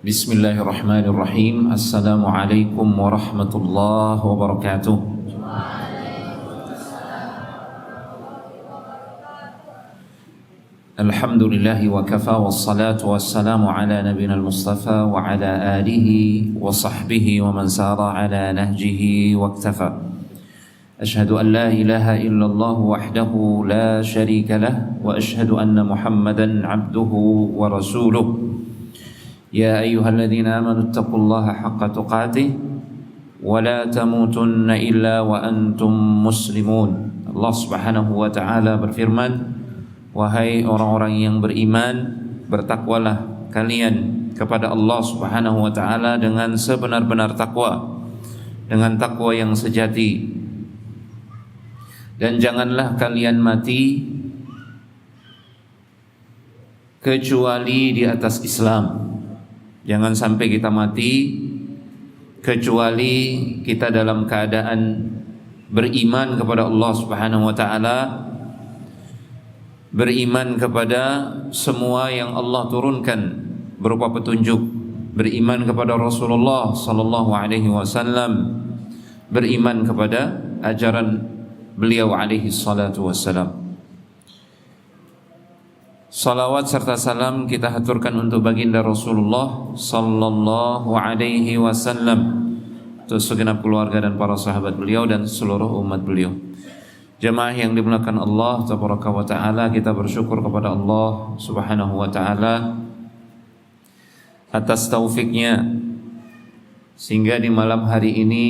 Bismillahirrahmanirrahim. Assalamualaikum warahmatullahi wabarakatuh. Alhamdulillahi wa kafa wassalatu wassalamu ala nabiyina al-mustafa wa ala alihi wa sahbihi wa man sara ala nahjihi wa iktafa. Ashhadu an la ilaha illallah wahdahu la sharika lah wa ashhadu anna Muhammadan abduhu wa rasuluh. يا أيها الذين آمنوا اتقوا الله حق تقاته ولا تموتن إلا وأنتم مسلمون. Allah Subhanahu wa taala berfirman, wahai orang-orang yang beriman, bertakwalah kalian kepada Allah Subhanahu wa taala dengan sebenar-benar takwa, dengan takwa yang sejati. Dan janganlah kalian mati kecuali di atas Islam. Jangan sampai kita mati kecuali kita dalam keadaan beriman kepada Allah Subhanahu wa taala, beriman kepada semua yang Allah turunkan berupa petunjuk, beriman kepada Rasulullah sallallahu alaihi wasallam, beriman kepada ajaran beliau alaihi salatu wassalam. Salawat serta salam kita haturkan untuk baginda Rasulullah sallallahu alaihi wasallam, untuk segenap keluarga dan para sahabat beliau dan seluruh umat beliau. Jemaah yang dimuliakan Allah tabaraka wa taala, kita bersyukur kepada Allah Subhanahu wa taala atas taufiknya sehingga di malam hari ini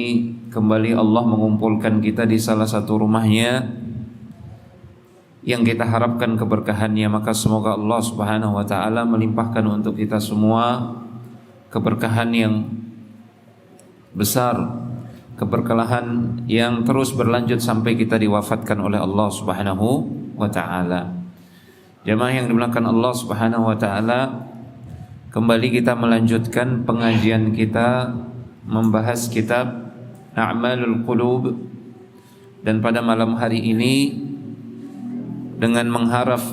kembali Allah mengumpulkan kita di salah satu rumahnya yang kita harapkan keberkahannya. Maka semoga Allah Subhanahu wa taala melimpahkan untuk kita semua keberkahan yang besar, keberkahan yang terus berlanjut sampai kita diwafatkan oleh Allah Subhanahu wa taala. Jemaah yang dimuliakan Allah Subhanahu wa taala, kembali kita melanjutkan pengajian kita membahas kitab A'malul Qulub, dan pada malam hari ini dengan mengharap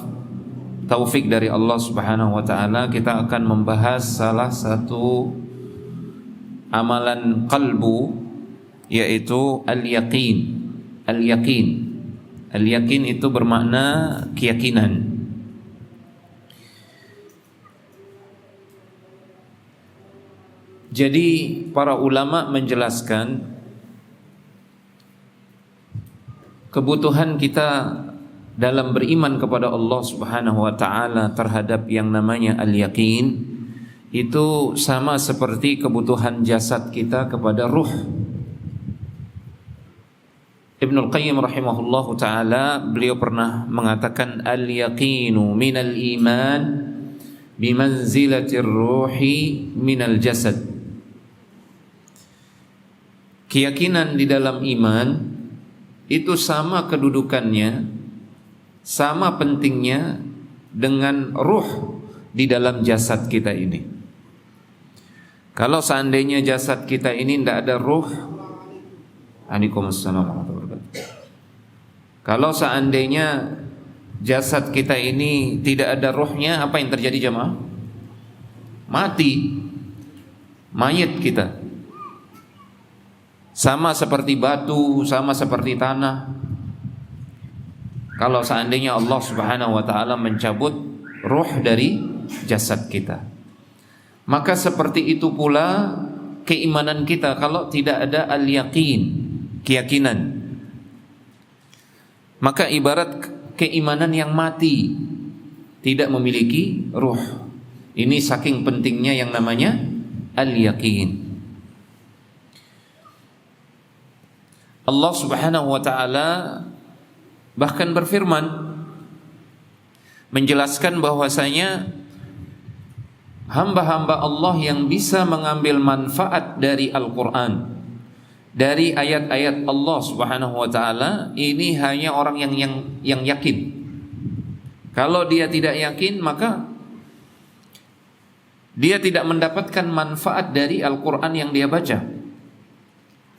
taufik dari Allah Subhanahu wa taala, kita akan membahas salah satu amalan qalbu, yaitu al-yaqin. Al-yaqin. Al-yaqin itu bermakna keyakinan. Jadi para ulama menjelaskan kebutuhan kita dalam beriman kepada Allah Subhanahu wa taala terhadap yang namanya al-yaqin itu sama seperti kebutuhan jasad kita kepada ruh. Ibnul Qayyim rahimahullahu taala, beliau pernah mengatakan al-yaqinu minal iman bimanzilatir ruhi minal jasad. Keyakinan di dalam iman itu sama kedudukannya, sama pentingnya dengan ruh di dalam jasad kita ini. Kalau seandainya jasad kita ini tidak ada ruh, Waalaikumsalam warahmatullahi wabarakatuh. Kalau seandainya jasad kita ini tidak ada ruhnya, apa yang terjadi jemaah? Mati, mayat kita. Sama seperti batu, sama seperti tanah. Kalau seandainya Allah Subhanahu wa taala mencabut ruh dari jasad kita, maka seperti itu pula keimanan kita kalau tidak ada al-yaqin, keyakinan. Maka ibarat keimanan yang mati, tidak memiliki ruh. Ini saking pentingnya yang namanya al-yaqin. Allah Subhanahu wa taala bahkan berfirman menjelaskan bahwasanya hamba-hamba Allah yang bisa mengambil manfaat dari Al-Qur'an, dari ayat-ayat Allah Subhanahu wa taala, ini hanya orang yang yakin. Kalau dia tidak yakin, maka dia tidak mendapatkan manfaat dari Al-Qur'an yang dia baca.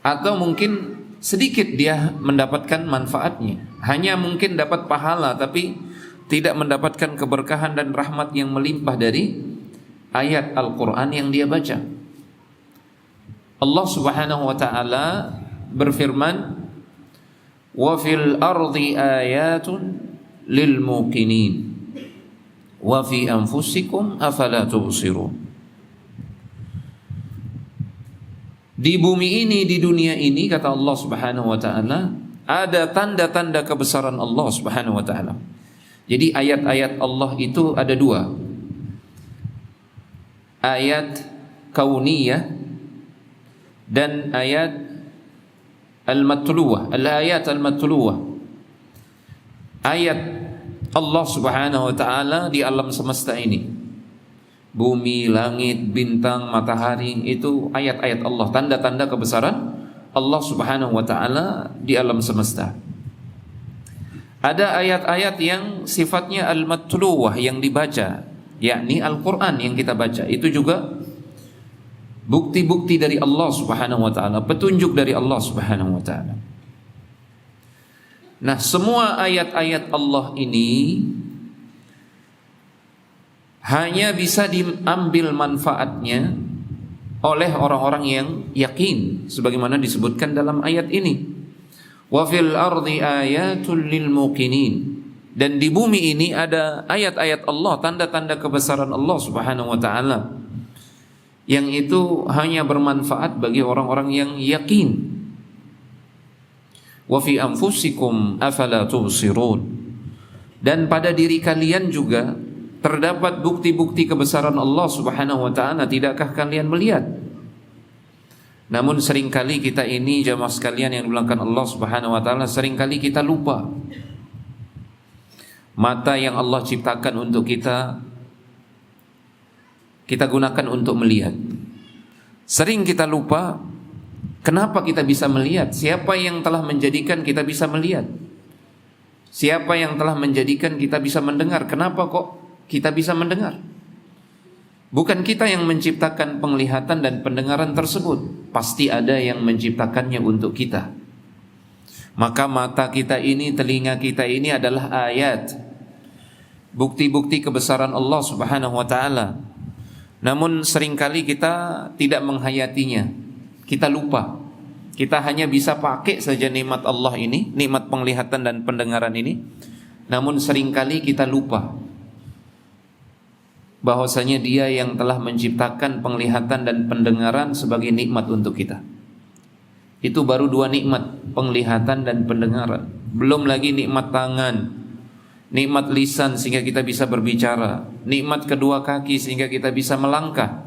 Atau mungkin sedikit dia mendapatkan manfaatnya, hanya mungkin dapat pahala tapi tidak mendapatkan keberkahan dan rahmat yang melimpah dari ayat Al-Quran yang dia baca. Allah Subhanahu wa ta'ala berfirman, wa fil ardi ayatun lil muqinin wa fi anfusikum afala tubsirun. Di bumi ini, di dunia ini, kata Allah Subhanahu wa ta'ala, ada tanda-tanda kebesaran Allah Subhanahu wa ta'ala. Jadi ayat-ayat Allah itu ada dua. Ayat kauniyah dan ayat al-matluwah, al-ayat al-matluwah. Ayat Allah Subhanahu wa ta'ala di alam semesta ini, bumi, langit, bintang, matahari, itu ayat-ayat Allah, tanda-tanda kebesaran Allah Subhanahu wa ta'ala di alam semesta. Ada ayat-ayat yang sifatnya al-matluwah, yang dibaca, yakni Al-Quran yang kita baca. Itu juga bukti-bukti dari Allah Subhanahu wa ta'ala, petunjuk dari Allah Subhanahu wa ta'ala. Nah, semua ayat-ayat Allah ini hanya bisa diambil manfaatnya oleh orang-orang yang yakin, sebagaimana disebutkan dalam ayat ini. Wa fil ardi ayatul lil muqinin. Dan di bumi ini ada ayat-ayat Allah, tanda-tanda kebesaran Allah Subhanahu wa ta'ala, yang itu hanya bermanfaat bagi orang-orang yang yakin. Wa fi anfusikum afala tubsirun. Dan pada diri kalian juga terdapat bukti-bukti kebesaran Allah Subhanahu wa ta'ala, tidakkah kalian melihat? Namun seringkali kita ini, jamaah sekalian yang dimuliakan Allah Subhanahu wa ta'ala, seringkali kita lupa. Mata yang Allah ciptakan untuk kita, kita gunakan untuk melihat. Sering kita lupa, kenapa kita bisa melihat? Siapa yang telah menjadikan kita bisa melihat? Siapa yang telah menjadikan kita bisa mendengar? Kenapa kok kita bisa mendengar? Bukan kita yang menciptakan penglihatan dan pendengaran tersebut. Pasti ada yang menciptakannya untuk kita. Maka mata kita ini, telinga kita ini adalah ayat, bukti-bukti kebesaran Allah Subhanahu wa ta'ala. Namun seringkali kita tidak menghayatinya. Kita lupa. Kita hanya bisa pakai saja nikmat Allah ini, nikmat penglihatan dan pendengaran ini. Namun seringkali kita lupa bahwasanya Dia yang telah menciptakan penglihatan dan pendengaran sebagai nikmat untuk kita. Itu baru dua nikmat, penglihatan dan pendengaran. Belum lagi nikmat tangan, nikmat lisan sehingga kita bisa berbicara, nikmat kedua kaki sehingga kita bisa melangkah.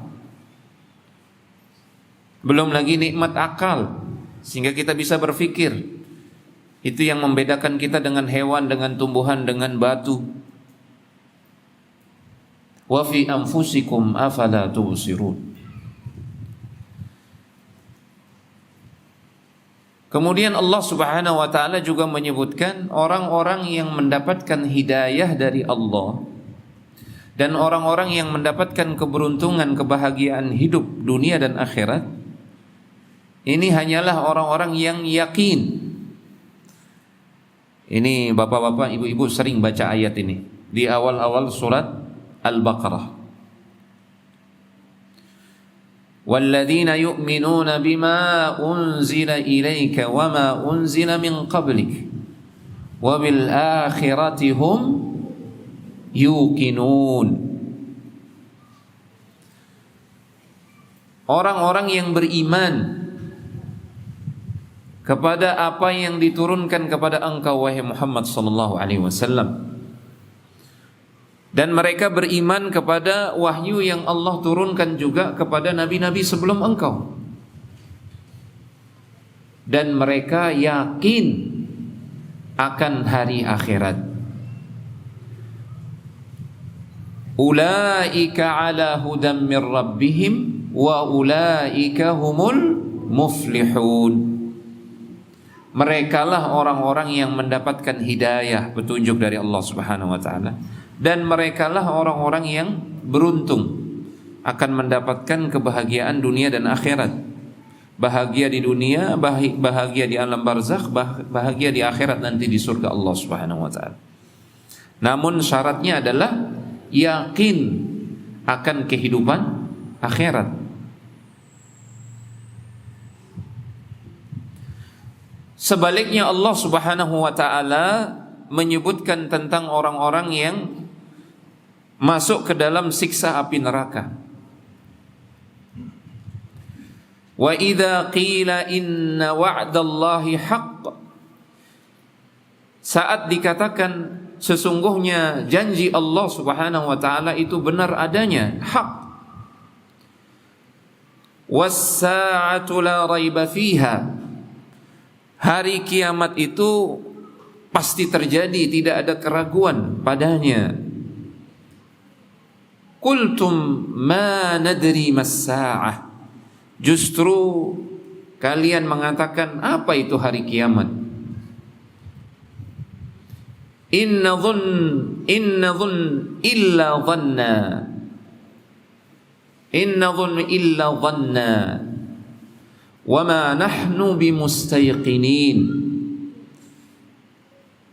Belum lagi nikmat akal sehingga kita bisa berpikir. Itu yang membedakan kita dengan hewan, dengan tumbuhan, dengan batu. Wa fi anfusikum afala tubsirun. Kemudian Allah Subhanahu wa ta'ala juga menyebutkan orang-orang yang mendapatkan hidayah dari Allah dan orang-orang yang mendapatkan keberuntungan, kebahagiaan hidup dunia dan akhirat, ini hanyalah orang-orang yang yakin. Ini bapak-bapak, ibu-ibu sering baca ayat ini di awal-awal surat Al-Baqarah. وَالَّذِينَ يُؤْمِنُونَ بِمَا أُنْزِلَ إِلَيْكَ وَمَا أُنْزِلَ مِنْ قَبْلِكَ وَبِالْآخِرَةِ هُمْ يُوقِنُونَ. Orang-orang yang beriman kepada apa yang diturunkan kepada engkau wahai Muhammad sallallahu alaihi wasallam, dan mereka beriman kepada wahyu yang Allah turunkan juga kepada nabi-nabi sebelum engkau. Dan mereka yakin akan hari akhirat. Ulaika ala hudam min rabbihim wa ulaika humul muflihun. Merekalah orang-orang yang mendapatkan hidayah, petunjuk dari Allah Subhanahu wa ta'ala. Dan merekalah orang-orang yang beruntung, akan mendapatkan kebahagiaan dunia dan akhirat. Bahagia di dunia, bahagia di alam barzakh, bahagia di akhirat nanti di surga Allah Subhanahu wa ta'ala. Namun syaratnya adalah yakin akan kehidupan akhirat. Sebaliknya Allah Subhanahu wa taala menyebutkan tentang orang-orang yang masuk ke dalam siksa api neraka. Wa idza qila inna wa'dallahi haqq, saat dikatakan sesungguhnya janji Allah Subhanahu wa taala itu benar adanya, hak. Was-sa'atu la raiba fiha, hari kiamat itu pasti terjadi, tidak ada keraguan padanya. Qultum ma nadri mas-sa'ah, justru kalian mengatakan apa itu hari kiamat. Inna dhun illa dhanna, inna dhun illa dhanna wa ma nahnu bimustayqinin.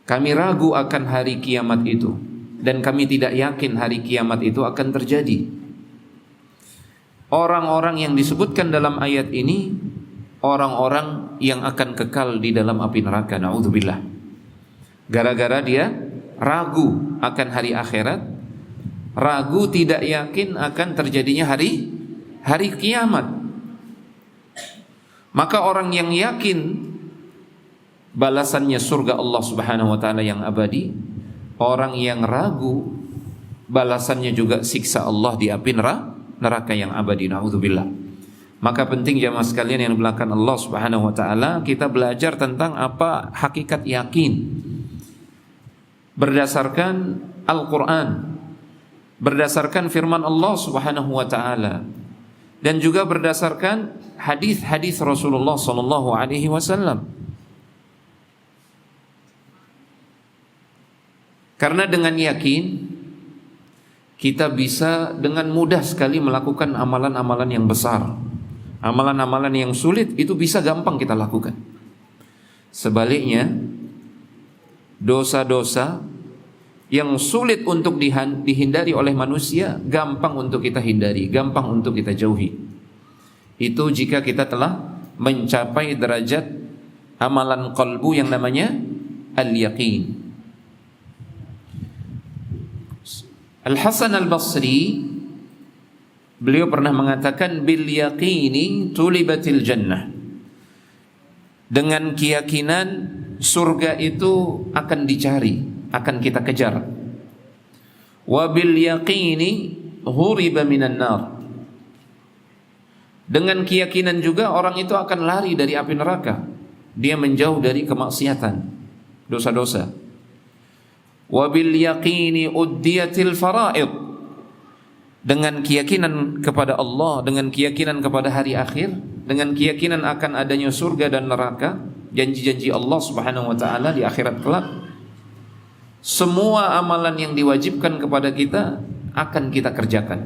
Kami ragu akan hari kiamat itu, dan kami tidak yakin hari kiamat itu akan terjadi. Orang-orang yang disebutkan dalam ayat ini orang-orang yang akan kekal di dalam api neraka, naudzubillah. Gara-gara dia ragu akan hari akhirat, ragu tidak yakin akan terjadinya hari kiamat. Maka orang yang yakin balasannya surga Allah Subhanahu wa taala yang abadi, orang yang ragu balasannya juga siksa Allah di api neraka yang abadi, naudzubillah. Maka penting jamaah sekalian yang dimuliakan Allah Subhanahu wa taala, kita belajar tentang apa hakikat yakin berdasarkan Al-Quran, berdasarkan firman Allah Subhanahu wa ta'ala, dan juga berdasarkan hadis-hadis Rasulullah sallallahu alaihi wasallam. Karena dengan yakin kita bisa dengan mudah sekali melakukan amalan-amalan yang besar. Amalan-amalan yang sulit itu bisa gampang kita lakukan. Sebaliknya, dosa-dosa yang sulit untuk dihindari oleh manusia, gampang untuk kita hindari, gampang untuk kita jauhi. Itu jika kita telah mencapai derajat amalan qalbu yang namanya al-yaqin. Al-Hasan al-Basri, beliau pernah mengatakan, bil yaqini tulibatil jannah. Dengan keyakinan surga itu akan dicari, akan kita kejar. Wa bil yaqini huriba minan nar. Dengan keyakinan juga orang itu akan lari dari api neraka. Dia menjauh dari kemaksiatan, dosa-dosa. Wa bil yaqini uddiyatil fara'id. Dengan keyakinan kepada Allah, dengan keyakinan kepada hari akhir, dengan keyakinan akan adanya surga dan neraka, janji-janji Allah Subhanahu wa taala di akhirat kelak, semua amalan yang diwajibkan kepada kita akan kita kerjakan.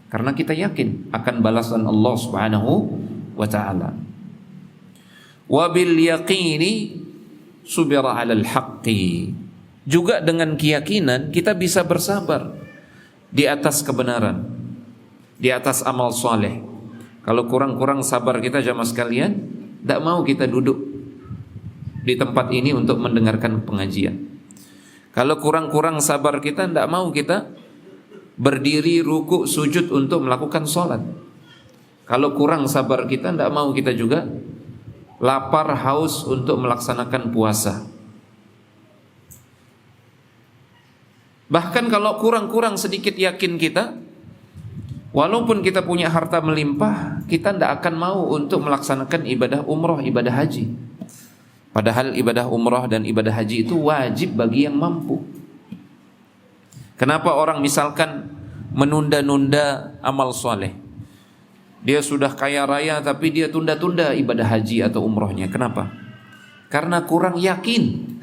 Karena kita yakin akan balasan Allah Subhanahu wa taala. Wa bil yaqini subira 'alal haqqi. Juga dengan keyakinan kita bisa bersabar di atas kebenaran, di atas amal soleh. Kalau kurang-kurang sabar kita jamaah sekalian, tidak mau kita duduk di tempat ini untuk mendengarkan pengajian. Kalau kurang-kurang sabar kita, tidak mau kita berdiri ruku sujud untuk melakukan sholat. Kalau kurang sabar kita, tidak mau kita juga lapar haus untuk melaksanakan puasa. Bahkan kalau kurang-kurang sedikit yakin kita, walaupun kita punya harta melimpah, kita tidak akan mau untuk melaksanakan ibadah umroh, ibadah haji. Padahal ibadah umroh dan ibadah haji itu wajib bagi yang mampu. Kenapa orang misalkan menunda-nunda amal soleh? Dia sudah kaya raya tapi dia tunda-tunda ibadah haji atau umrohnya. Kenapa? Karena kurang yakin.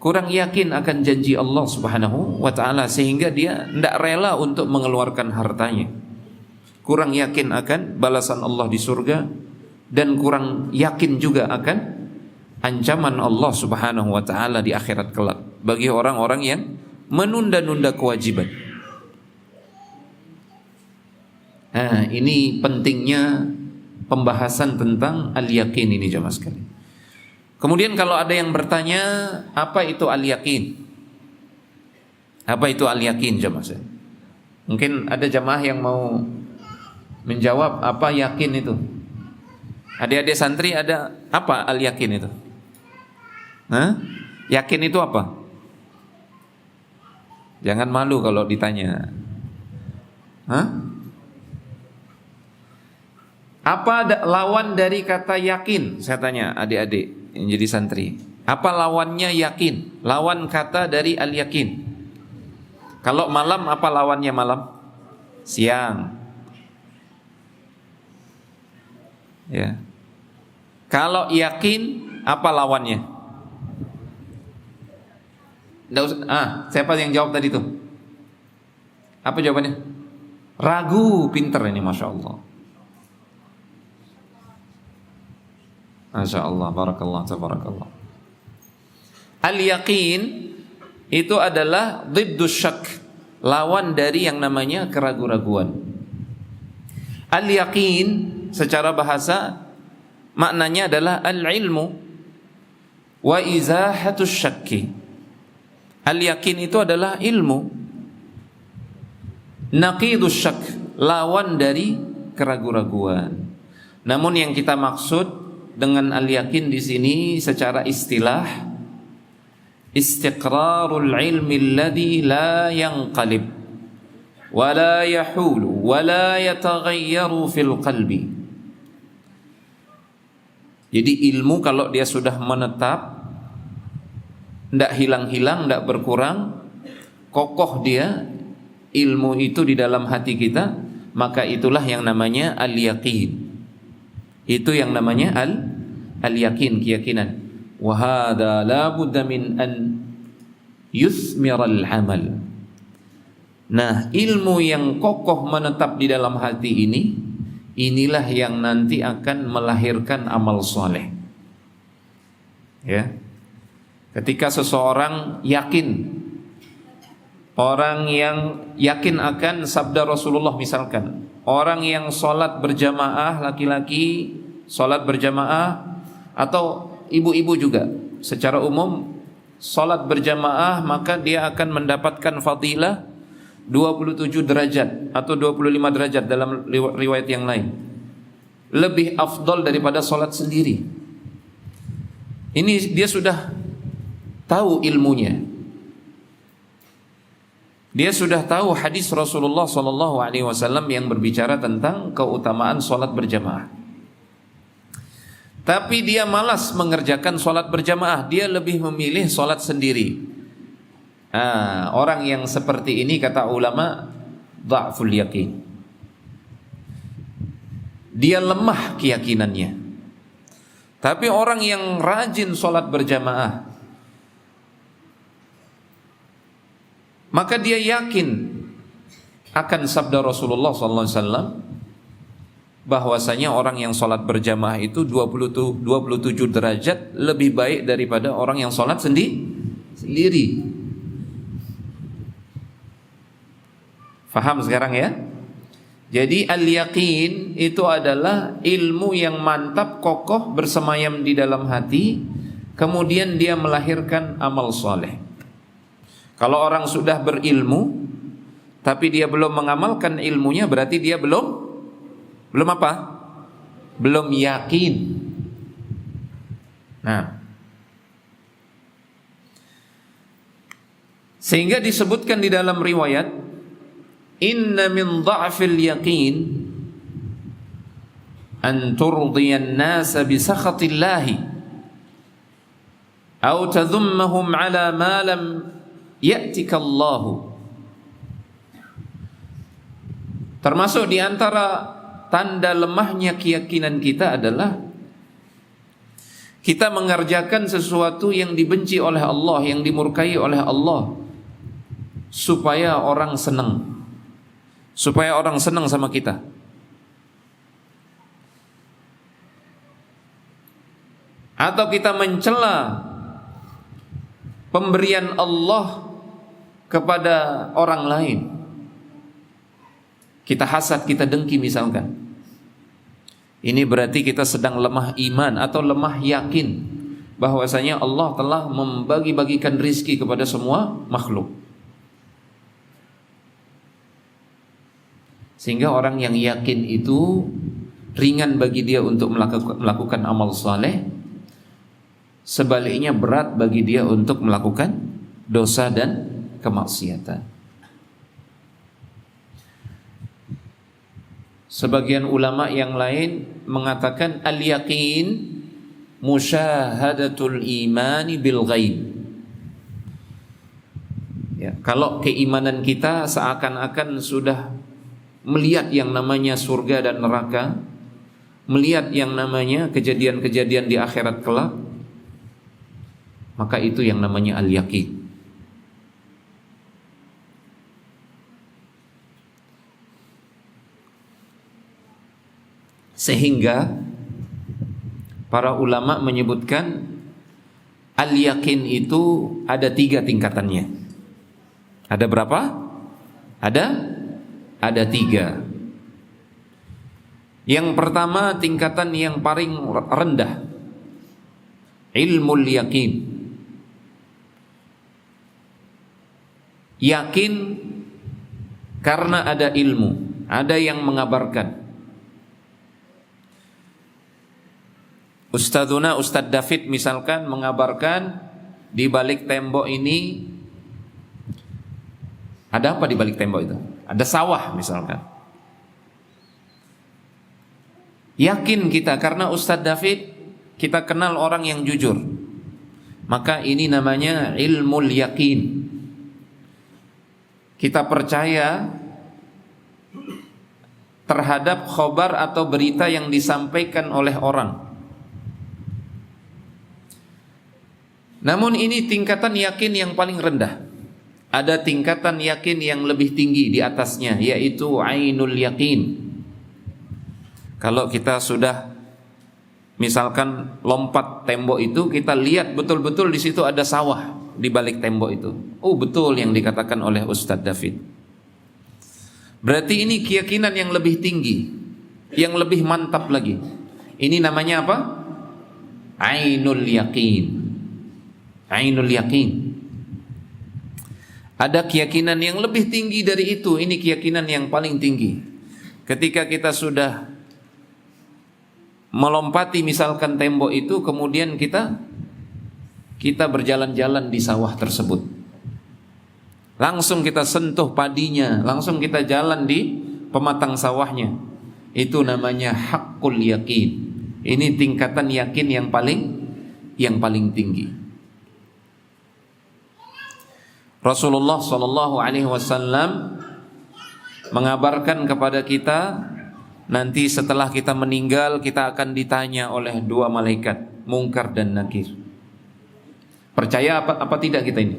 Kurang yakin akan janji Allah Subhanahu wa ta'ala, sehingga dia tidak rela untuk mengeluarkan hartanya. Kurang yakin akan balasan Allah di surga, dan kurang yakin juga akan ancaman Allah Subhanahu wa ta'ala di akhirat kelak bagi orang-orang yang menunda-nunda kewajiban. Nah, ini pentingnya pembahasan tentang al-yakin ini jemaah sekalian. Kemudian kalau ada yang bertanya, apa itu al-yakin? Apa itu al-yakin jemaah sekalian? Mungkin ada jemaah yang mau menjawab apa yakin itu. Adik-adik santri ada apa al-yakin itu? Hah? Yakin itu apa? Jangan malu kalau ditanya. Hah? Apa lawan dari kata yakin? Saya tanya adik-adik yang jadi santri. Apa lawannya yakin? Lawan kata dari al-yakin. Kalau malam apa lawannya malam? Siang. Ya. Kalau yakin apa lawannya? Siapa yang jawab tadi tuh? Apa jawabannya? Ragu, pinter ini, masya Allah. Masya Allah, barakallah, tabarakallah. Al-yaqin itu adalah dhiddus syak, lawan dari yang namanya keraguan-raguan. Al-yaqin secara bahasa maknanya adalah al-ilmu wa izahatus syakki. Al-yaqin itu adalah ilmu. Naqidus syak, lawan dari keraguan-raguan. Namun yang kita maksud dengan al-yakin di sini secara istilah, istiqrarul ilmi alladhi la yanqalib wa la yahulu wa la yataghayyaru fil qalbi. Jadi ilmu kalau dia sudah menetap, tidak hilang-hilang, tidak berkurang, kokoh dia ilmu itu di dalam hati kita, maka itulah yang namanya al-yaqin. Itu yang namanya al-yakin, keyakinan. Wa hadza la budda min an yuthmira al-amal. Nah, ilmu yang kokoh menetap di dalam hati ini, inilah yang nanti akan melahirkan amal soleh. Ya. Ketika seseorang yakin, orang yang yakin akan sabda Rasulullah misalkan, orang yang sholat berjamaah, laki-laki sholat berjamaah, atau ibu-ibu juga secara umum sholat berjamaah, maka dia akan mendapatkan fadilah 27 derajat atau 25 derajat dalam riwayat yang lain, lebih afdol daripada sholat sendiri. Ini dia sudah tahu ilmunya, dia sudah tahu hadis Rasulullah SAW yang berbicara tentang keutamaan sholat berjamaah. Tapi dia malas mengerjakan sholat berjamaah, dia lebih memilih sholat sendiri. Orang yang seperti ini kata ulama, dha'ful yakin. Dia lemah keyakinannya. Tapi orang yang rajin sholat berjamaah, maka dia yakin akan sabda Rasulullah SAW bahwasanya orang yang sholat berjamaah itu 27 derajat lebih baik daripada orang yang sholat sendiri. Faham sekarang ya? Jadi al-yaqin itu adalah ilmu yang mantap, kokoh, bersemayam di dalam hati, kemudian dia melahirkan amal soleh. Kalau orang sudah berilmu tapi dia belum mengamalkan ilmunya, berarti dia belum apa? Belum yakin. Nah, sehingga disebutkan di dalam riwayat, inna min dha'fil yaqin an turdiyan nasa bi sakhatillahi aw tadhummahum ala ma lam ya'tika Allahu. Termasuk di antara tanda lemahnya keyakinan kita adalah kita mengerjakan sesuatu yang dibenci oleh Allah, yang dimurkai oleh Allah, supaya orang senang, supaya orang senang sama kita. Atau kita mencela pemberian Allah kepada orang lain. kita hasad, kita dengki misalkan, ini berarti kita sedang lemah iman atau lemah yakin bahwasanya Allah telah membagi-bagikan rizki kepada semua makhluk. Sehingga orang yang yakin itu ringan bagi dia untuk melakukan amal saleh, sebaliknya berat bagi dia untuk melakukan dosa dan kemaksiatan. Sebagian ulama yang lain mengatakan al-yaqin musyahadatul imani bil ghaib. Ya, kalau keimanan kita seakan-akan sudah melihat yang namanya surga dan neraka, melihat yang namanya kejadian-kejadian di akhirat kelak, maka itu yang namanya al-yaqin. Sehingga para ulama menyebutkan al-yaqin itu ada 3 tingkatannya. Ada berapa? Ada 3. Yang pertama, tingkatan yang paling rendah, ilmul yaqin. Yakin karena ada ilmu, ada yang mengabarkan. Ustadzuna Ustadz David misalkan mengabarkan di balik tembok ini ada apa. Di balik tembok itu ada sawah misalkan. Yakin kita karena Ustadz David, kita kenal orang yang jujur, maka ini namanya ilmul yakin. Kita percaya terhadap khobar atau berita yang disampaikan oleh orang. Namun ini tingkatan yakin yang paling rendah. Ada tingkatan yakin yang lebih tinggi di atasnya, yaitu ainul yakin. Kalau kita sudah misalkan lompat tembok itu, kita lihat betul-betul di situ ada sawah di balik tembok itu. Oh, betul yang dikatakan oleh Ustadz David. Berarti ini keyakinan yang lebih tinggi, yang lebih mantap lagi. Ini namanya apa? Ainul yakin. Ainul yakin. Ada keyakinan yang lebih tinggi dari itu. Ini keyakinan yang paling tinggi. Ketika kita sudah melompati misalkan tembok itu, kemudian kita berjalan-jalan di sawah tersebut. Langsung kita sentuh padinya, langsung kita jalan di pematang sawahnya. Itu namanya haqqul yakin. Ini tingkatan yakin yang paling tinggi. Rasulullah sallallahu alaihi wasallam mengabarkan kepada kita, nanti setelah kita meninggal kita akan ditanya oleh 2 malaikat, Munkar dan Nakir. Percaya apa tidak kita ini?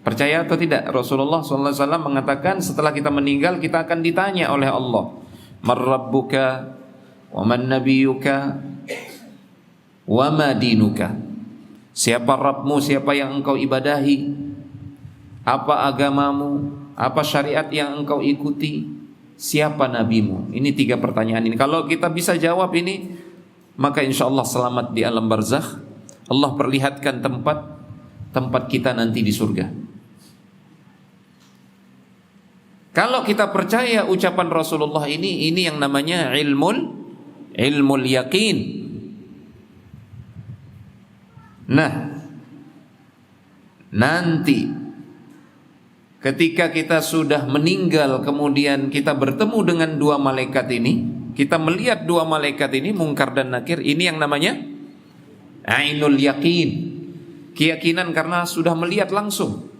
Percaya atau tidak? Rasulullah sallallahu alaihi wasallam mengatakan setelah kita meninggal kita akan ditanya oleh Allah, "Man rabbuka wa man nabiyyuka wa ma dinuka?" Siapa Rabbmu, siapa yang engkau ibadahi? Apa agamamu? Apa syariat yang engkau ikuti? Siapa nabimu? Ini 3 pertanyaan ini. Kalau kita bisa jawab ini, maka insya Allah selamat di alam barzakh. Allah perlihatkan tempat kita nanti di surga. Kalau kita percaya ucapan Rasulullah ini yang namanya ilmul yakin. Nah, nanti ketika kita sudah meninggal, kemudian kita bertemu dengan 2 malaikat ini, kita melihat 2 malaikat ini, Munkar dan Nakir, ini yang namanya ainul yakin. Keyakinan karena sudah melihat langsung.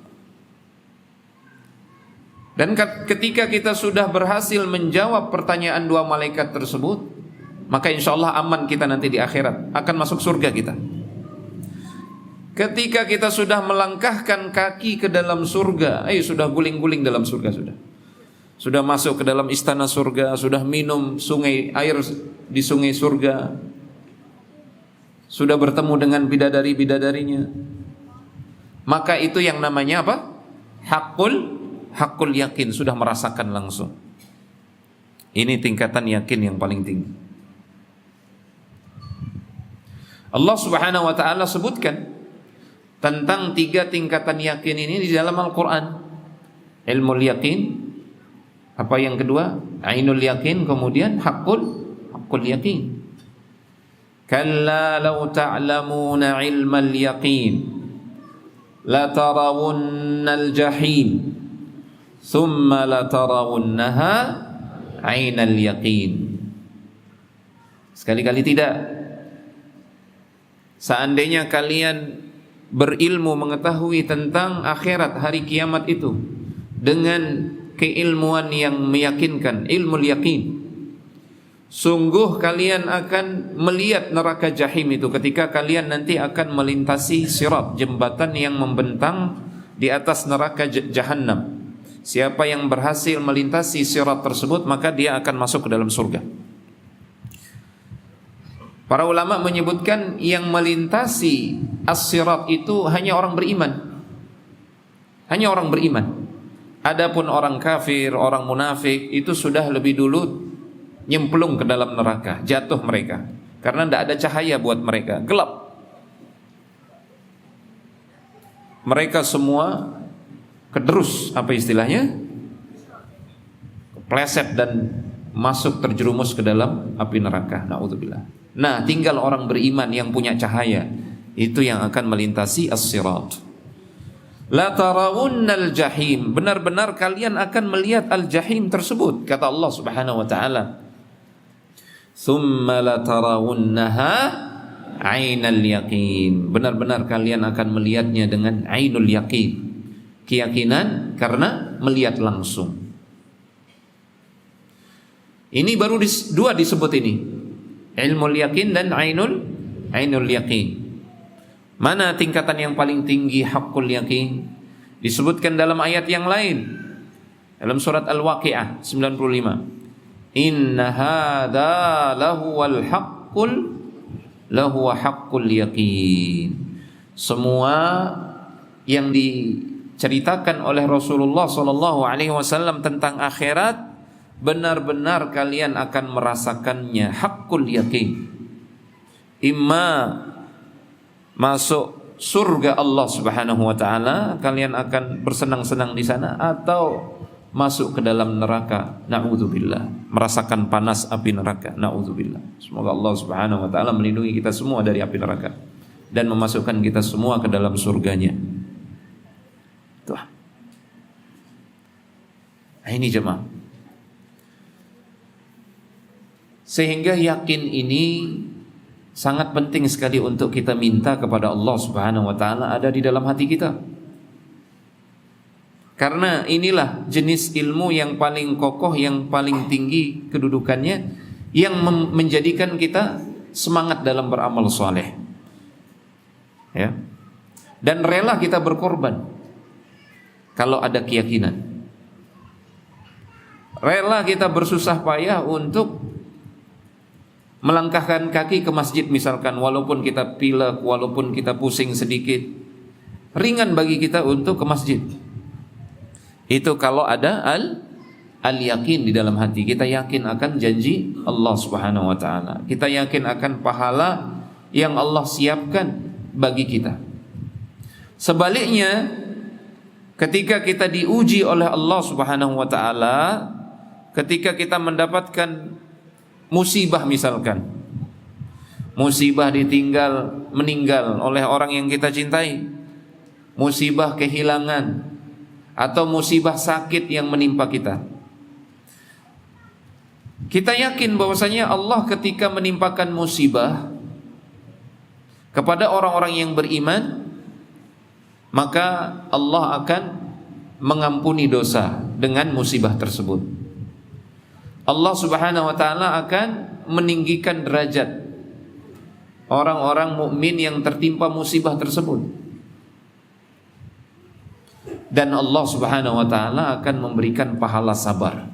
Dan ketika kita sudah berhasil menjawab pertanyaan 2 malaikat tersebut, maka insya Allah aman kita nanti di akhirat, akan masuk surga kita. Ketika kita sudah melangkahkan kaki ke dalam surga, sudah guling-guling dalam surga sudah masuk ke dalam istana surga, sudah minum air di sungai surga, sudah bertemu dengan bidadari-bidadarinya, maka itu yang namanya apa? Haqqul yakin, sudah merasakan langsung. Ini tingkatan yakin yang paling tinggi. Allah Subhanahu wa taala sebutkan tentang 3 tingkatan yakin ini di dalam Al-Qur'an. Ilmul yakin, apa yang kedua? Ainul yakin, kemudian haqqul yakin. Kalla law ta'lamuna ilmal yaqin la tarawunnal jahim thumma la tarawunnaha ainal yaqin. Sekali-kali tidak. Seandainya kalian berilmu mengetahui tentang akhirat, hari kiamat itu dengan keilmuan yang meyakinkan, ilmul yakin, sungguh kalian akan melihat neraka jahim itu ketika kalian nanti akan melintasi sirat, jembatan yang membentang di atas neraka jahannam. Siapa yang berhasil melintasi sirat tersebut, maka dia akan masuk ke dalam surga. Para ulama menyebutkan yang melintasi as-sirat itu hanya orang beriman. Hanya orang beriman. Adapun orang kafir, orang munafik itu sudah lebih dulu nyemplung ke dalam neraka, jatuh mereka. Karena tidak ada cahaya buat mereka, gelap. Mereka semua kederus, apa istilahnya? Kepleset dan masuk terjerumus ke dalam api neraka. Na'udzubillah. Nah, tinggal orang beriman yang punya cahaya, itu yang akan melintasi as-sirat. La tarawunnal jahim, benar-benar kalian akan melihat al-jahim tersebut, kata Allah Subhanahu wa taala. Tsumma la tarawunnaha ainal yaqin, benar-benar kalian akan melihatnya dengan ainul yaqin, keyakinan karena melihat langsung. Ini baru dua disebut ini, ilmul yakin dan ainul yakin. Mana tingkatan yang paling tinggi haqqul yakin? Disebutkan dalam ayat yang lain, dalam surat Al-Waqi'ah 95. Inna hadza lahuwal haqqul yakin. Semua yang diceritakan oleh Rasulullah sallallahu alaihi wasallam tentang akhirat, benar-benar kalian akan merasakannya, haqqul yakin. Imma masuk surga Allah Subhanahu wa taala, kalian akan bersenang-senang di sana, atau masuk ke dalam neraka, na'udzubillah, merasakan panas api neraka, na'udzubillah. Semoga Allah Subhanahu wa taala melindungi kita semua dari api neraka dan memasukkan kita semua ke dalam surganya. Tuh. Nah, ini jemaah. Sehingga yakin ini sangat penting sekali untuk kita minta kepada Allah Subhanahu wa taala ada di dalam hati kita. Karena inilah jenis ilmu yang paling kokoh, yang paling tinggi kedudukannya, yang menjadikan kita semangat dalam beramal soleh. Ya. Dan rela kita berkorban kalau ada keyakinan. Rela kita bersusah payah untuk melangkahkan kaki ke masjid misalkan, walaupun kita pilek, walaupun kita pusing sedikit, ringan bagi kita untuk ke masjid. Itu kalau ada al-yakin di dalam hati. Kita yakin akan janji Allah Subhanahu wa taala. Kita yakin akan pahala yang Allah siapkan bagi kita. Sebaliknya, ketika kita diuji oleh Allah Subhanahu wa taala, ketika kita mendapatkan musibah misalkan, musibah ditinggal, meninggal oleh orang yang kita cintai, musibah kehilangan, atau musibah sakit yang menimpa kita, kita yakin bahwasanya Allah ketika menimpakan musibah kepada orang-orang yang beriman, maka Allah akan mengampuni dosa dengan musibah tersebut. Allah Subhanahu wa taala akan meninggikan derajat orang-orang mukmin yang tertimpa musibah tersebut. Dan Allah Subhanahu wa taala akan memberikan pahala sabar.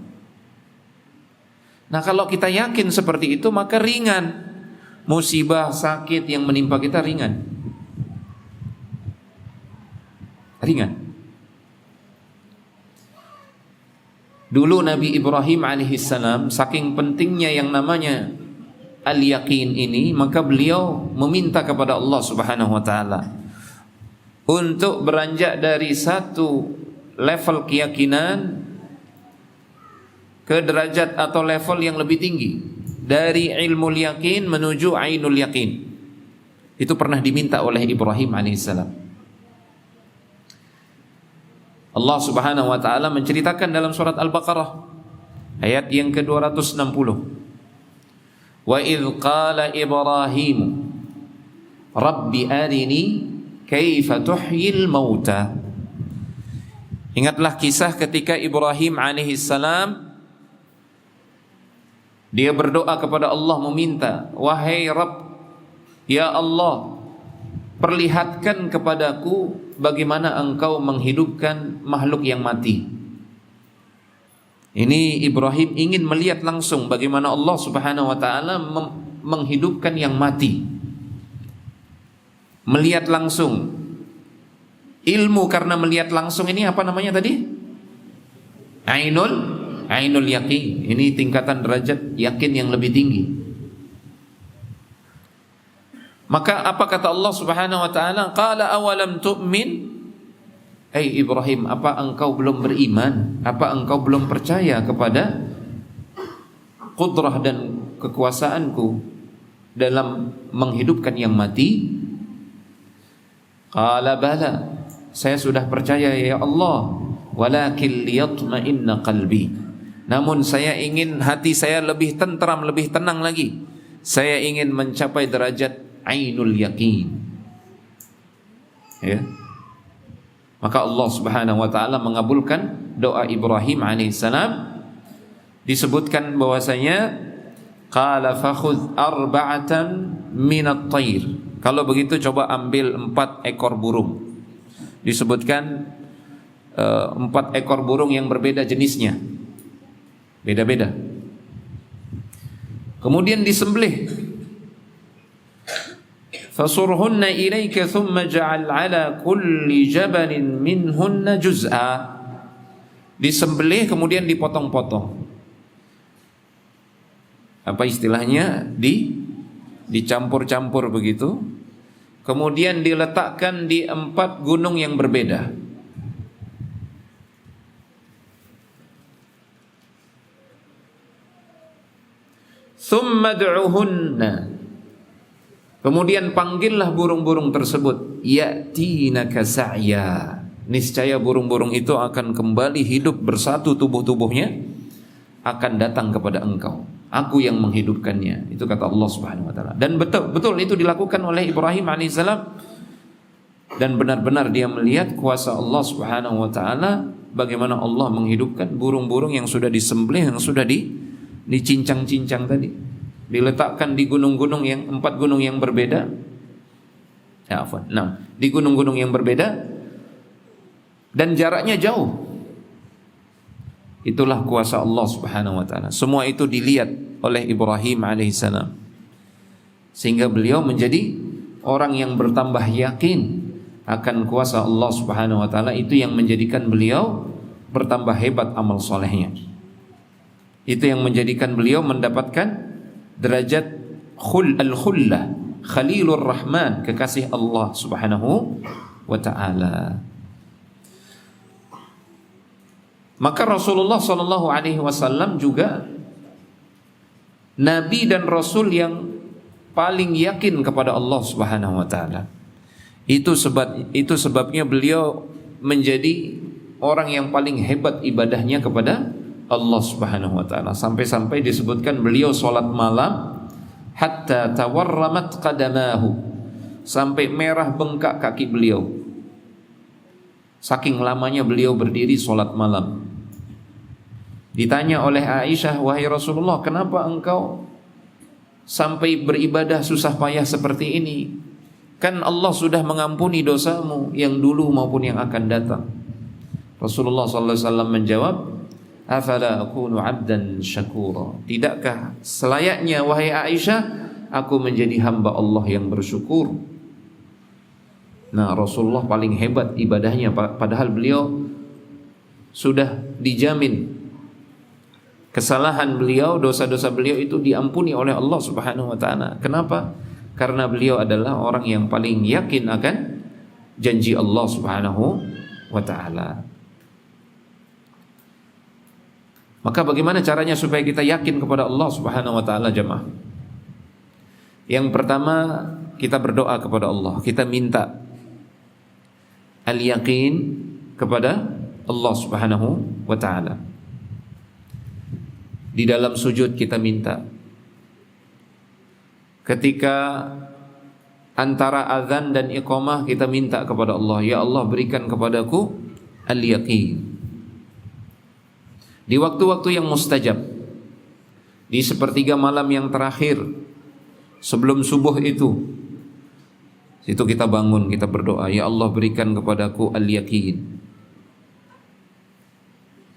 Nah, kalau kita yakin seperti itu, maka ringan musibah sakit yang menimpa kita, ringan. Dulu Nabi Ibrahim alaihissalam saking pentingnya yang namanya al-yaqin ini, maka beliau meminta kepada Allah Subhanahu wa taala untuk beranjak dari satu level keyakinan ke derajat atau level yang lebih tinggi, dari ilmu yakin menuju ainul yakin. Itu pernah diminta oleh Ibrahim alaihissalam. Allah Subhanahu wa taala menceritakan dalam surat Al-Baqarah ayat yang ke-260. Wa idz qala Ibrahim Rabbi arini kaifa tuhyil mauta. Ingatlah kisah ketika Ibrahim alaihissalam dia berdoa kepada Allah meminta, wahai Rabb, ya Allah, perlihatkan kepadaku bagaimana engkau menghidupkan makhluk yang mati. Ini Ibrahim ingin melihat langsung bagaimana Allah Subhanahu wa taala menghidupkan yang mati. Melihat langsung. Ilmu karena melihat langsung ini apa namanya tadi? Ainul yakin. Ini tingkatan derajat yakin yang lebih tinggi. Maka apa kata Allah Subhanahu wa taala? Qala awalam tu'min? Hai Ibrahim, apa engkau belum beriman? Apa engkau belum percaya kepada qudrah dan kekuasaanku dalam menghidupkan yang mati? Qala bala, saya sudah percaya ya Allah, walakin liyatma'inna qalbi. Namun saya ingin hati saya lebih tentram, lebih tenang lagi. Saya ingin mencapai derajat ainul yakin. Ya. Maka Allah Subhanahu wa taala mengabulkan doa Ibrahim alaihissalam. Disebutkan bahwasanya qala fakhudh arba'atan minat thair. Kalau begitu coba ambil 4 ekor burung. Disebutkan 4 ekor burung yang berbeda jenisnya. Beda-beda. Kemudian disembelih. Fasurhunna ilaika thumma ja'al ala kulli jabalin minhunna juz'a. Disembelih kemudian dipotong-potong. Apa istilahnya? Dicampur-campur begitu. Kemudian diletakkan di 4 gunung yang berbeda. Thumma du'uhunna. Kemudian panggillah burung-burung tersebut, ya'tinaka sa'ya. Niscaya burung-burung itu akan kembali hidup bersatu tubuh-tubuhnya, akan datang kepada engkau. Aku yang menghidupkannya. Itu kata Allah Subhanahu wa taala. Dan betul itu dilakukan oleh Ibrahim alaihissalam. Dan benar-benar dia melihat kuasa Allah Subhanahu wa taala, bagaimana Allah menghidupkan burung-burung yang sudah disembelih, yang sudah dicincang-cincang tadi. Diletakkan di gunung-gunung yang 4 gunung yang berbeda. Di gunung-gunung yang berbeda dan jaraknya jauh. Itulah kuasa Allah Subhanahu wa taala. Semua itu dilihat oleh Ibrahim alaihissalam. Sehingga beliau menjadi orang yang bertambah yakin akan kuasa Allah Subhanahu wa taala. Itu yang menjadikan beliau bertambah hebat amal solehnya. Itu yang menjadikan beliau mendapatkan derajat al-khullah, Khalilur Rahman, kekasih Allah Subhanahu wa taala. Maka Rasulullah sallallahu alaihi wasallam juga nabi dan rasul yang paling yakin kepada Allah Subhanahu wa taala. Itu sebabnya beliau menjadi orang yang paling hebat ibadahnya kepada Allah Subhanahu wa taala. Sampai-sampai disebutkan beliau salat malam hatta tawarramat qadamahu, sampai merah bengkak kaki beliau. Saking lamanya beliau berdiri salat malam. Ditanya oleh Aisyah, wahai Rasulullah, kenapa engkau sampai beribadah susah payah seperti ini? Kan Allah sudah mengampuni dosamu yang dulu maupun yang akan datang. Rasulullah sallallahu alaihi wasallam menjawab, afala akunu 'abdan syakura. Tidakkah selayaknya wahai Aisyah aku menjadi hamba Allah yang bersyukur? Nah, Rasulullah paling hebat ibadahnya, padahal beliau sudah dijamin kesalahan beliau, dosa-dosa beliau itu diampuni oleh Allah Subhanahu wa taala. Kenapa? Karena beliau adalah orang yang paling yakin akan janji Allah Subhanahu wa taala. Maka bagaimana caranya supaya kita yakin kepada Allah Subhanahu wa taala, jemaah? Yang pertama, kita berdoa kepada Allah. Kita minta al-yaqin kepada Allah Subhanahu wa taala. Di dalam sujud kita minta. Ketika antara azan dan iqamah kita minta kepada Allah, ya Allah berikan kepadaku al-yaqin. Di waktu-waktu yang mustajab, di sepertiga malam yang terakhir sebelum subuh itu kita bangun, kita berdoa, ya Allah berikan kepadaku al-yaqin.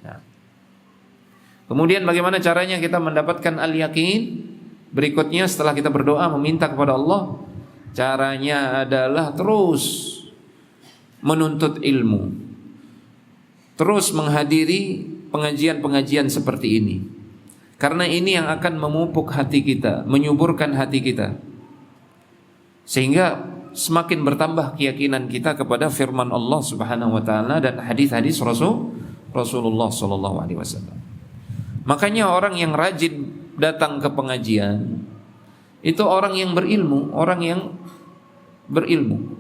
Nah. Kemudian bagaimana caranya kita mendapatkan al-yaqin? Berikutnya setelah kita berdoa meminta kepada Allah, caranya adalah terus menuntut ilmu, terus menghadiri pengajian-pengajian seperti ini. Karena ini yang akan memupuk hati kita, menyuburkan hati kita, sehingga semakin bertambah keyakinan kita kepada firman Allah Subhanahu wa taala dan hadis-hadis Rasulullah sallallahu alaihi wasallam. Makanya orang yang rajin datang ke pengajian itu orang yang berilmu, orang yang berilmu.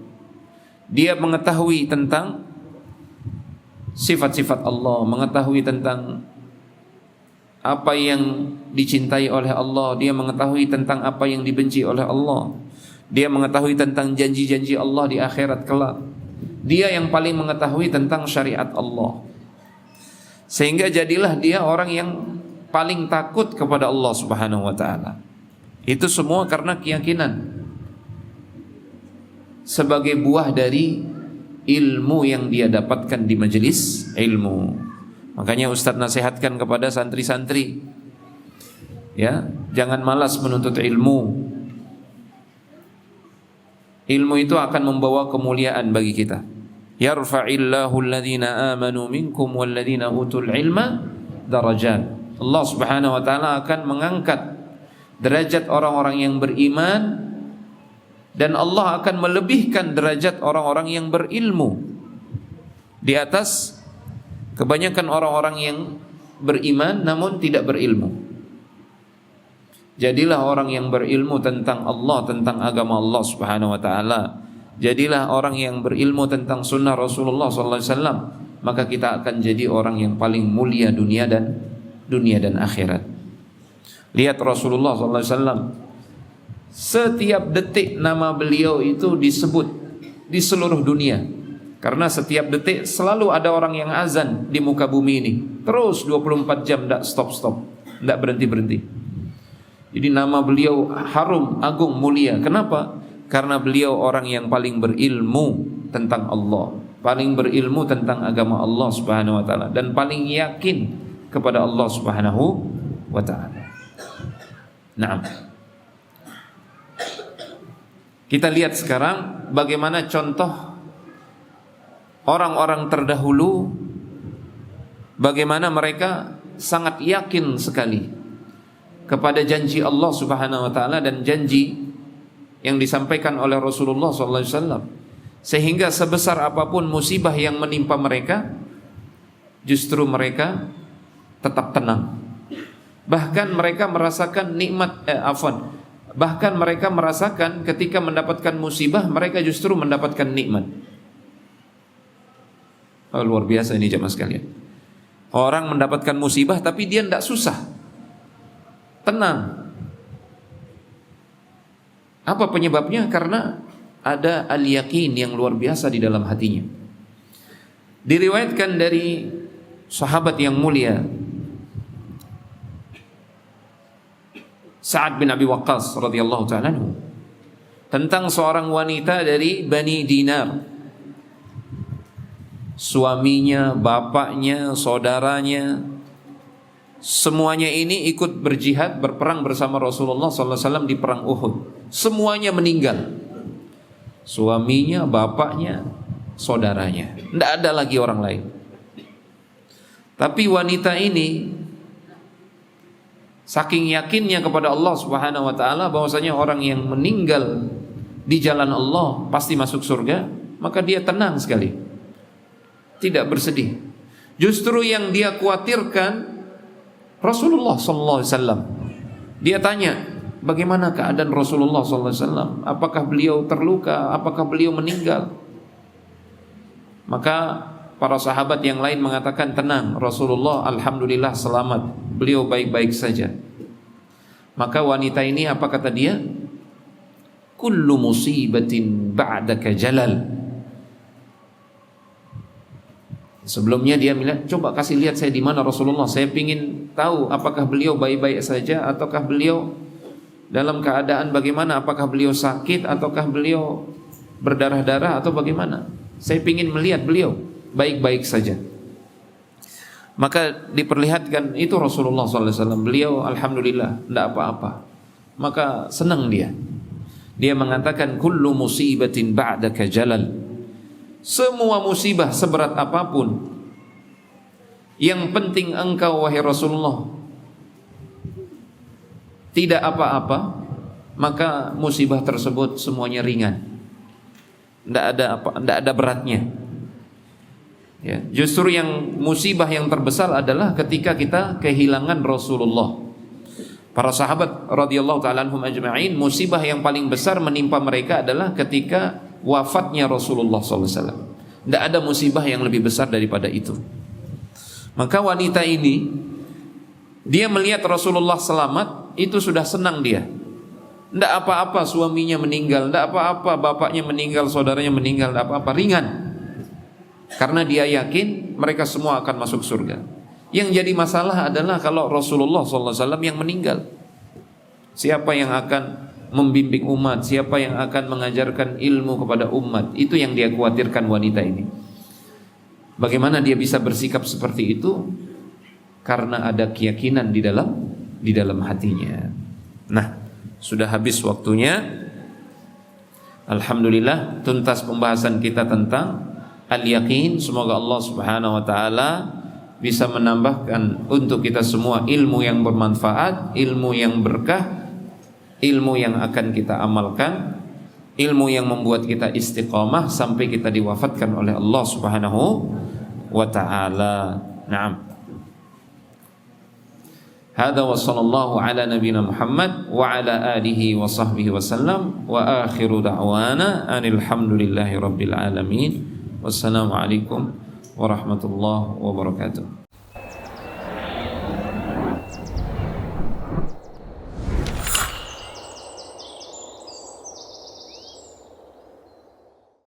Dia mengetahui tentang sifat-sifat Allah, mengetahui tentang apa yang dicintai oleh Allah, dia mengetahui tentang apa yang dibenci oleh Allah, dia mengetahui tentang janji-janji Allah di akhirat kelak. Dia yang paling mengetahui tentang syariat Allah. Sehingga jadilah dia orang yang paling takut kepada Allah Subhanahu wa taala. Itu semua karena keyakinan sebagai buah dari ilmu yang dia dapatkan di majelis ilmu. Makanya Ustadz nasihatkan kepada santri-santri, ya, jangan malas menuntut ilmu. Ilmu itu akan membawa kemuliaan bagi kita. Yarfa'illahu alladhina amanu minkum walladhina utul ilma darajat. Allah Subhanahu wa taala akan mengangkat derajat orang-orang yang beriman, dan Allah akan melebihkan derajat orang-orang yang berilmu di atas kebanyakan orang-orang yang beriman namun tidak berilmu. Jadilah orang yang berilmu tentang Allah, tentang agama Allah Subhanahu wa taala. Jadilah orang yang berilmu tentang sunnah Rasulullah sallallahu alaihi wasallam, maka kita akan jadi orang yang paling mulia dunia dan akhirat. Lihat Rasulullah sallallahu alaihi wasallam, setiap detik nama beliau itu disebut di seluruh dunia. Karena setiap detik selalu ada orang yang azan di muka bumi ini. Terus 24 jam tidak stop-stop, tidak berhenti-berhenti. Jadi nama beliau harum, agung, mulia. Kenapa? Karena beliau orang yang paling berilmu tentang Allah, paling berilmu tentang agama Allah Subhanahu wa taala, dan paling yakin kepada Allah Subhanahu wa taala. Naam. Kita lihat sekarang bagaimana contoh orang-orang terdahulu, bagaimana mereka sangat yakin sekali kepada janji Allah Subhanahu wa taala dan janji yang disampaikan oleh Rasulullah sallallahu alaihi wasallam, sehingga sebesar apapun musibah yang menimpa mereka, justru mereka tetap tenang. Bahkan mereka merasakan nikmat bahkan mereka merasakan ketika mendapatkan musibah mereka justru mendapatkan nikmat. Oh, luar biasa ini jemaah sekalian. Orang mendapatkan musibah tapi dia tidak susah, tenang. Apa penyebabnya? Karena ada al-yaqin yang luar biasa di dalam hatinya. Diriwayatkan dari sahabat yang mulia Sa'ad bin Abi Waqqas radhiyallahu ta'ala anhu, tentang seorang wanita dari Bani Dinar. Suaminya, bapaknya, saudaranya, semuanya ini ikut berjihad, berperang bersama Rasulullah sallallahu alaihi wasallam di perang Uhud. Semuanya meninggal. Suaminya, bapaknya, saudaranya. Tidak ada lagi orang lain. Tapi wanita ini Saking yakinnya kepada Allah Subhanahu wa taala bahwasanya orang yang meninggal di jalan Allah pasti masuk surga, maka dia tenang sekali. Tidak bersedih. Justru yang dia khawatirkan Rasulullah sallallahu alaihi wasallam. Dia tanya, bagaimana keadaan Rasulullah sallallahu alaihi wasallam? Apakah beliau terluka? Apakah beliau meninggal? Maka para sahabat yang lain mengatakan, tenang, Rasulullah alhamdulillah selamat, beliau baik-baik saja. Maka wanita ini apa kata dia? Kullu musibatin ba'daka jalal. Sebelumnya dia bilang, coba kasih lihat saya di mana Rasulullah, saya ingin tahu apakah beliau baik-baik saja ataukah beliau dalam keadaan bagaimana, apakah beliau sakit ataukah beliau berdarah-darah atau bagaimana. Saya ingin melihat beliau baik-baik saja. Maka diperlihatkan itu Rasulullah SAW, beliau alhamdulillah tidak apa-apa. Maka senang dia. Dia mengatakan kullu musibatin ba'daka jalal. Semua musibah seberat apapun, yang penting engkau wahai Rasulullah tidak apa-apa, maka musibah tersebut semuanya ringan. Tidak ada beratnya. Ya, justru yang musibah yang terbesar adalah ketika kita kehilangan Rasulullah. Para sahabat radhiyallahu ta'ala anhum ajma'in, musibah yang paling besar menimpa mereka adalah ketika wafatnya Rasulullah SAW. Tidak ada musibah yang lebih besar daripada itu. Maka wanita ini, dia melihat Rasulullah selamat, itu sudah senang dia. Tidak apa-apa suaminya meninggal, tidak apa-apa bapaknya meninggal, saudaranya meninggal, tidak apa-apa, ringan. Karena dia yakin mereka semua akan masuk surga. Yang jadi masalah adalah kalau Rasulullah SAW yang meninggal. Siapa yang akan membimbing umat? Siapa yang akan mengajarkan ilmu kepada umat? Itu yang dia khawatirkan wanita ini. Bagaimana dia bisa bersikap seperti itu? Karena ada keyakinan di dalam hatinya. Nah, sudah habis waktunya. Alhamdulillah, tuntas pembahasan kita tentang al-yaqin. Semoga Allah Subhanahu wa taala bisa menambahkan untuk kita semua ilmu yang bermanfaat, ilmu yang berkah, ilmu yang akan kita amalkan, ilmu yang membuat kita istiqamah sampai kita diwafatkan oleh Allah Subhanahu wa taala. Naam. Hada wa sallallahu ala nabiyyina Muhammad wa ala alihi wa sahbihi wa sallam wa akhiru da'wana anil hamdulillahi rabbil alamin. Wassalamu alaikum warahmatullahi wabarakatuh.